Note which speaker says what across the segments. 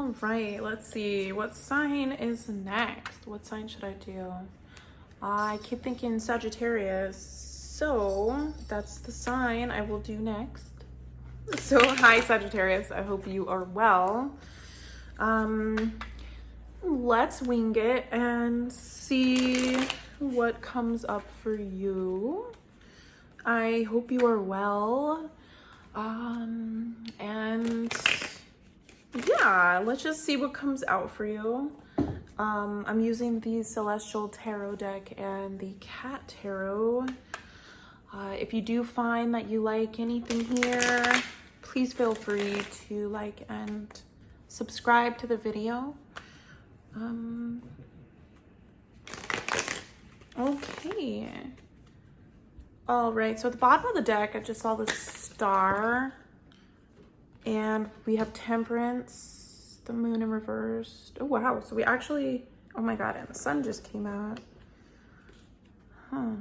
Speaker 1: All right, let's see. What sign is next? What sign should I do? I keep thinking Sagittarius. So that's the sign I will do next. So hi Sagittarius, I hope you are well. Let's wing it and see what comes up for you. I hope you are well. And yeah, let's just see what comes out for you. I'm using the Celestial Tarot deck and the Cat Tarot. If you do find that you like anything here, please feel free to like and subscribe to the video. Okay. All right, so at the bottom of the deck, I just saw the Star. And we have Temperance, the Moon in reverse. Oh, wow. So we actually, oh my God, and the Sun just came out. Huh.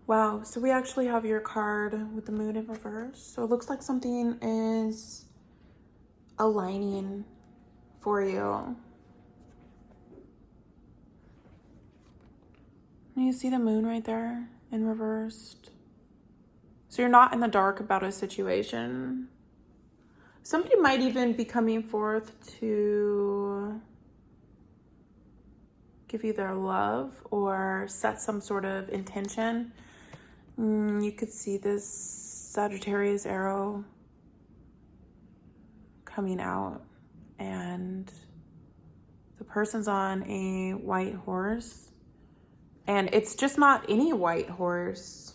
Speaker 1: Wow, so we actually have your card with the Moon in reverse. So it looks like something is aligning for you. You see the moon right there in reversed? So you're not in the dark about a situation. Somebody might even be coming forth to give you their love or set some sort of intention. You could see this Sagittarius arrow coming out, and the person's on a white horse, and it's just not any white horse.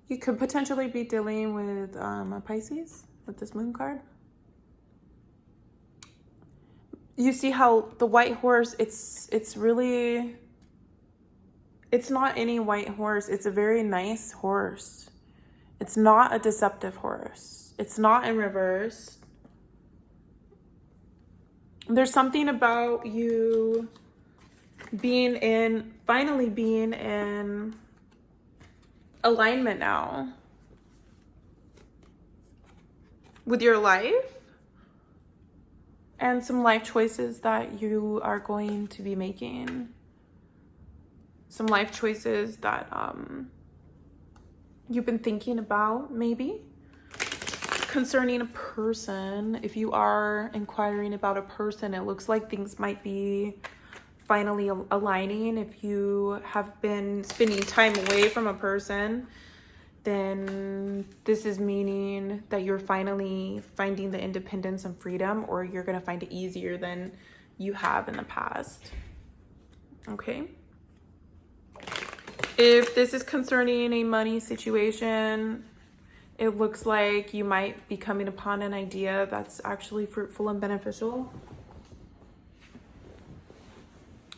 Speaker 1: You could potentially be dealing with a Pisces with this moon card. You see how the white horse, it's not any white horse. It's a very nice horse. It's not a deceptive horse. It's not in reverse. There's something about you finally being in alignment now with your life and some life choices that you are going to be making. Some life choices that you've been thinking about, maybe concerning a person. If you are inquiring about a person, it looks like things might be finally aligning. If you have been spending time away from a person, then this is meaning that you're finally finding the independence and freedom, or you're going to find it easier than you have in the past. Okay. If this is concerning a money situation, it looks like you might be coming upon an idea that's actually fruitful and beneficial.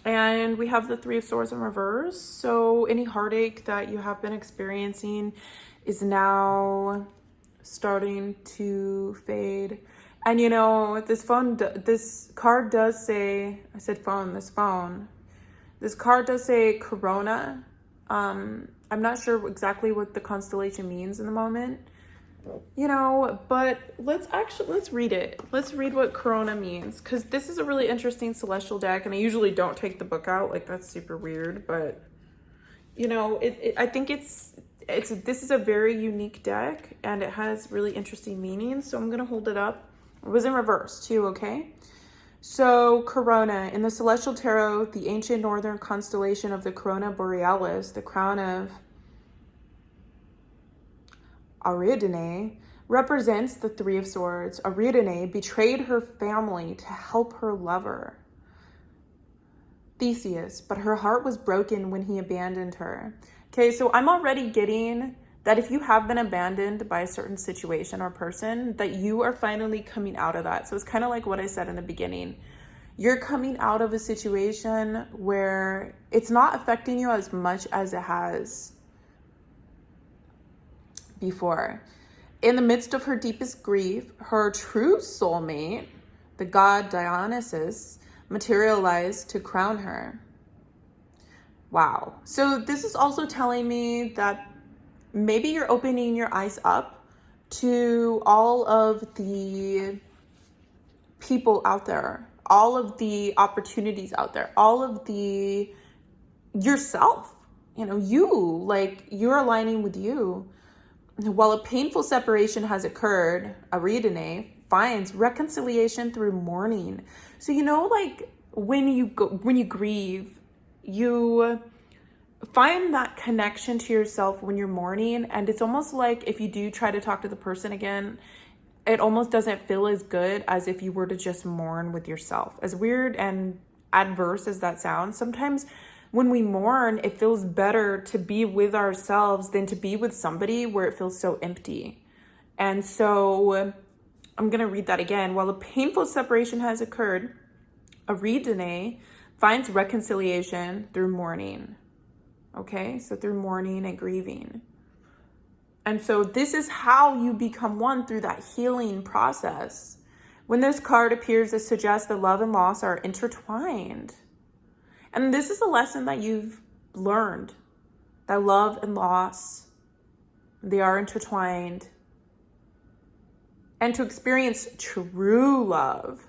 Speaker 1: And we have the Three of Swords in reverse. So any heartache that you have been experiencing is now starting to fade. And you know, this card does say, I said phone, this card does say Corona. I'm not sure exactly what the constellation means in the moment, you know, but let's read it. Let's read what Corona means, because this is a really interesting celestial deck, and I usually don't take the book out. Like, that's super weird, but you know, I think this is a very unique deck, and it has really interesting meanings. So I'm gonna hold it up. It was in reverse too, okay? So Corona, in the Celestial Tarot, the ancient northern constellation of the Corona Borealis, the crown of Ariadne, represents the Three of Swords. Ariadne betrayed her family to help her lover, Theseus, but her heart was broken when he abandoned her. Okay, so I'm already getting that if you have been abandoned by a certain situation or person, that you are finally coming out of that. So it's kind of like what I said in the beginning. You're coming out of a situation where it's not affecting you as much as it has before. In the midst of her deepest grief, her true soulmate, the god Dionysus, materialized to crown her. Wow. So this is also telling me that maybe you're opening your eyes up to all of the people out there, all of the opportunities out there, all of the yourself, you're aligning with you. While a painful separation has occurred, Ariadne finds reconciliation through mourning. So, when you grieve, you find that connection to yourself when you're mourning. And it's almost like if you do try to talk to the person again, it almost doesn't feel as good as if you were to just mourn with yourself. As weird and adverse as that sounds, sometimes when we mourn, it feels better to be with ourselves than to be with somebody where it feels so empty. And so I'm going to read that again. While a painful separation has occurred, Ariadne finds reconciliation through mourning. Okay, so through mourning and grieving. And so this is how you become one, through that healing process. When this card appears, it suggests that love and loss are intertwined. And this is a lesson that you've learned, that love and loss, they are intertwined. And to experience true love,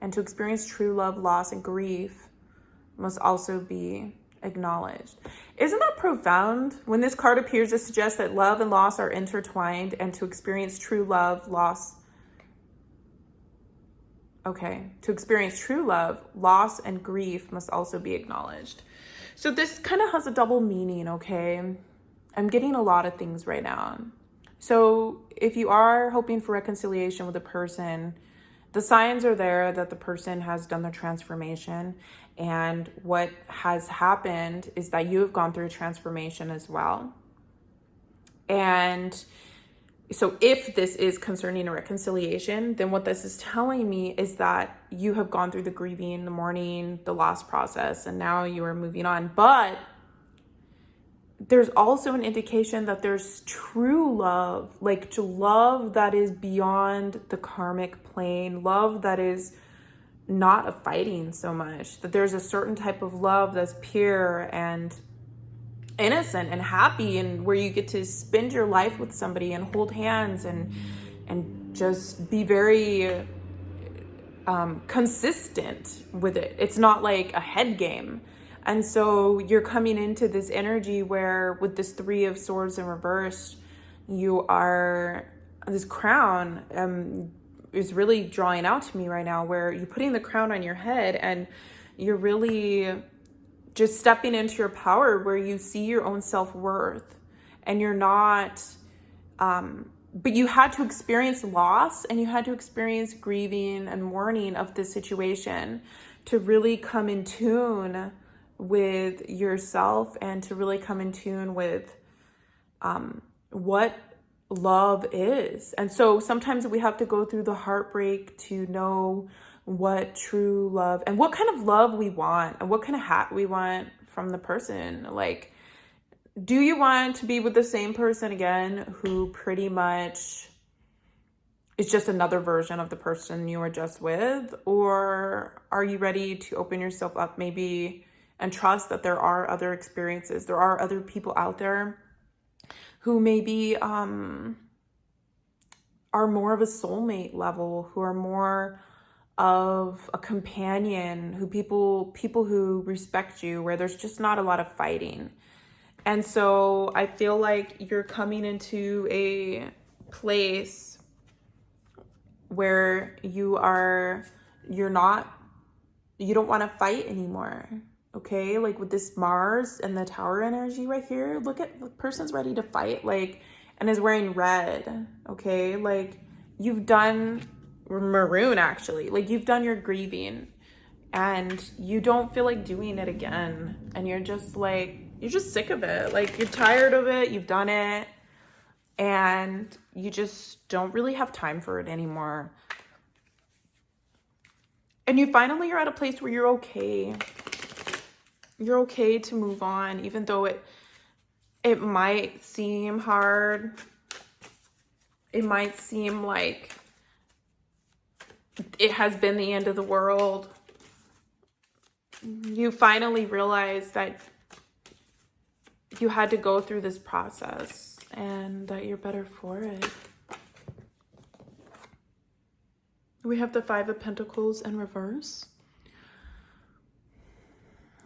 Speaker 1: loss, and grief must also be acknowledged. Isn't that profound? When this card appears, it suggests that love and loss are intertwined, and to experience true love, loss, loss and grief must also be acknowledged. So this kind of has a double meaning, okay? I'm getting a lot of things right now. So if you are hoping for reconciliation with a person, the signs are there that the person has done their transformation. And what has happened is that you have gone through a transformation as well. And so if this is concerning a reconciliation, then what this is telling me is that you have gone through the grieving, the mourning, the loss process, and now you are moving on. But there's also an indication that there's true love, like love that is beyond the karmic plane, love that is not a fighting so much, that there's a certain type of love that's pure and innocent and happy, and where you get to spend your life with somebody and hold hands and just be very consistent with it. It's not like a head game. And so you're coming into this energy where with this Three of Swords in reverse, this crown is really drawing out to me right now, where you're putting the crown on your head and you're really just stepping into your power, where you see your own self-worth, and you're not, but you had to experience loss and you had to experience grieving and mourning of this situation to really come in tune with yourself and to really come in tune with what love is. And so sometimes we have to go through the heartbreak to know what true love and what kind of love we want and what kind of hat we want from the person. Like, do you want to be with the same person again who pretty much is just another version of the person you were just with? Or are you ready to open yourself up maybe and trust that there are other experiences, there are other people out there who maybe are more of a soulmate level, who are more of a companion, who people who respect you, where there's just not a lot of fighting. And so I feel like you're coming into a place where you don't want to fight anymore. Okay, like with this Mars and the Tower energy right here, look at the person's ready to fight, like, and is wearing red. Okay, like you've done maroon, actually, like you've done your grieving and you don't feel like doing it again, and you're just sick of it, like you're tired of it, you've done it, and you just don't really have time for it anymore. And you finally are at a place where you're okay. You're okay to move on, even though it might seem hard. It might seem like it has been the end of the world. You finally realize that you had to go through this process and that you're better for it. We have the Five of Pentacles in reverse.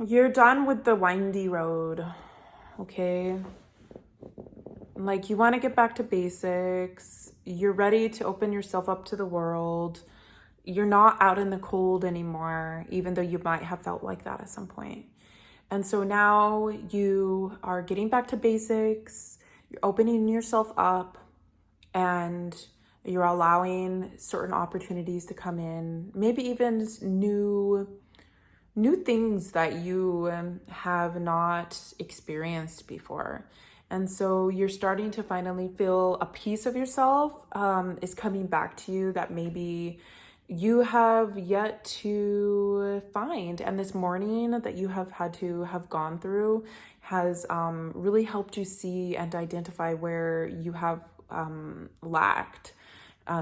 Speaker 1: You're done with the windy road, okay? Like, you want to get back to basics. You're ready to open yourself up to the world. You're not out in the cold anymore, even though you might have felt like that at some point. And so now you are getting back to basics. You're opening yourself up, and you're allowing certain opportunities to come in. Maybe even new things that you have not experienced before. And so you're starting to finally feel a piece of yourself is coming back to you that maybe you have yet to find. And this mourning that you have had to have gone through has really helped you see and identify where you have lacked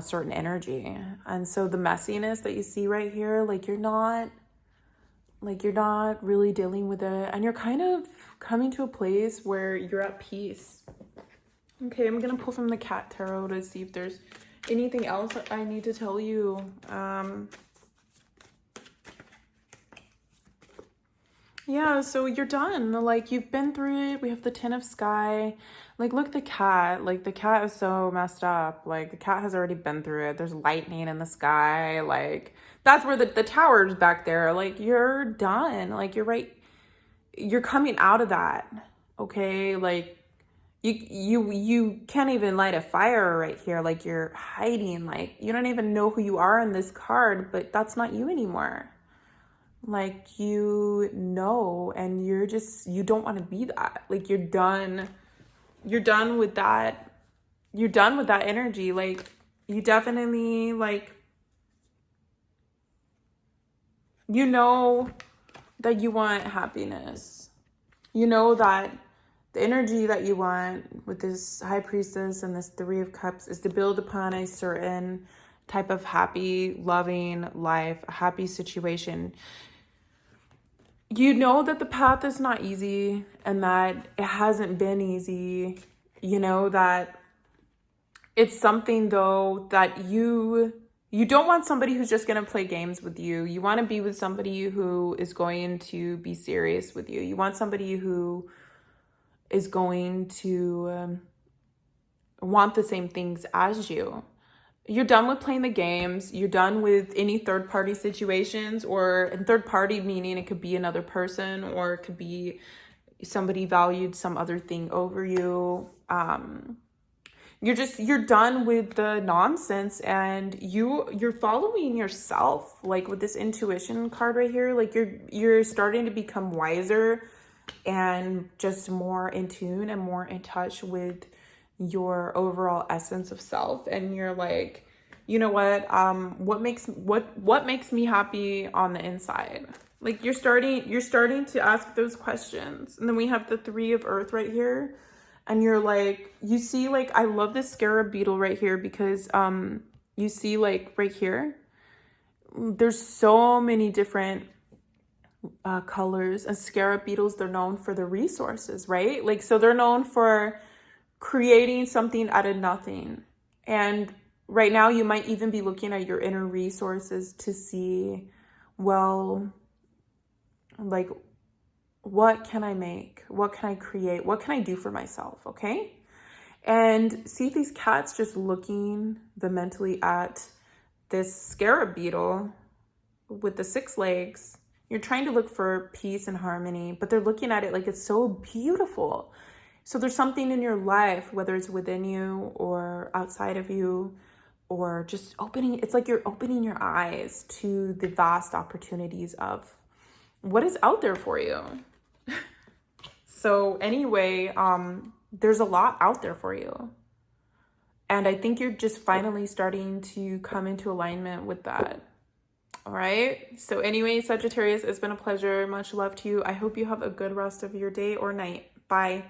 Speaker 1: certain energy. And so the messiness that you see right here, like you're not really dealing with it, and you're kind of coming to a place where you're at peace. Okay, I'm gonna pull from the Cat Tarot to see if there's anything else that I need to tell you. Yeah, so you're done. Like, you've been through it. We have the Ten of Sky. Like, look, the cat. Like, the cat is so messed up. Like, the cat has already been through it. There's lightning in the sky. Like, that's where the tower's back there. Like, you're done. Like, you're right. You're coming out of that. Okay? Like, you can't even light a fire right here. Like, you're hiding. Like, you don't even know who you are in this card, but that's not you anymore. Like, you know, and you don't want to be that. Like, you're done with that. You're done with that energy. Like, you definitely, like, you know that you want happiness. You know that the energy that you want with this High Priestess and this Three of Cups is to build upon a certain type of happy, loving life, a happy situation. You know that the path is not easy and that it hasn't been easy. You know that it's something, though, that you don't want somebody who's just going to play games with you. You want to be with somebody who is going to be serious with you. You want somebody who is going to want the same things as you. You're done with playing the games. You're done with any third-party situations, or in third-party meaning it could be another person, or it could be somebody valued some other thing over you. You're done with the nonsense, and you're following yourself. Like, with this intuition card right here, like you're starting to become wiser and just more in tune and more in touch with your overall essence of self. And you're like, you know what, what makes me happy on the inside? Like, you're starting to ask those questions. And then we have the Three of Earth right here, and you're like, you see, like, I love this scarab beetle right here, because you see, like, right here, there's so many different colors. And scarab beetles, they're known for the resources, right? Like, so they're known for creating something out of nothing. And right now you might even be looking at your inner resources to see, well, like, what can I make? What can I create? What can I do for myself? Okay. And see these cats just looking mentally at this scarab beetle with the 6 legs. You're trying to look for peace and harmony, but they're looking at it like it's so beautiful. So there's something in your life, whether it's within you or outside of you, or just opening, it's like you're opening your eyes to the vast opportunities of what is out there for you. So anyway, there's a lot out there for you. And I think you're just finally starting to come into alignment with that. All right. So anyway, Sagittarius, it's been a pleasure. Much love to you. I hope you have a good rest of your day or night. Bye.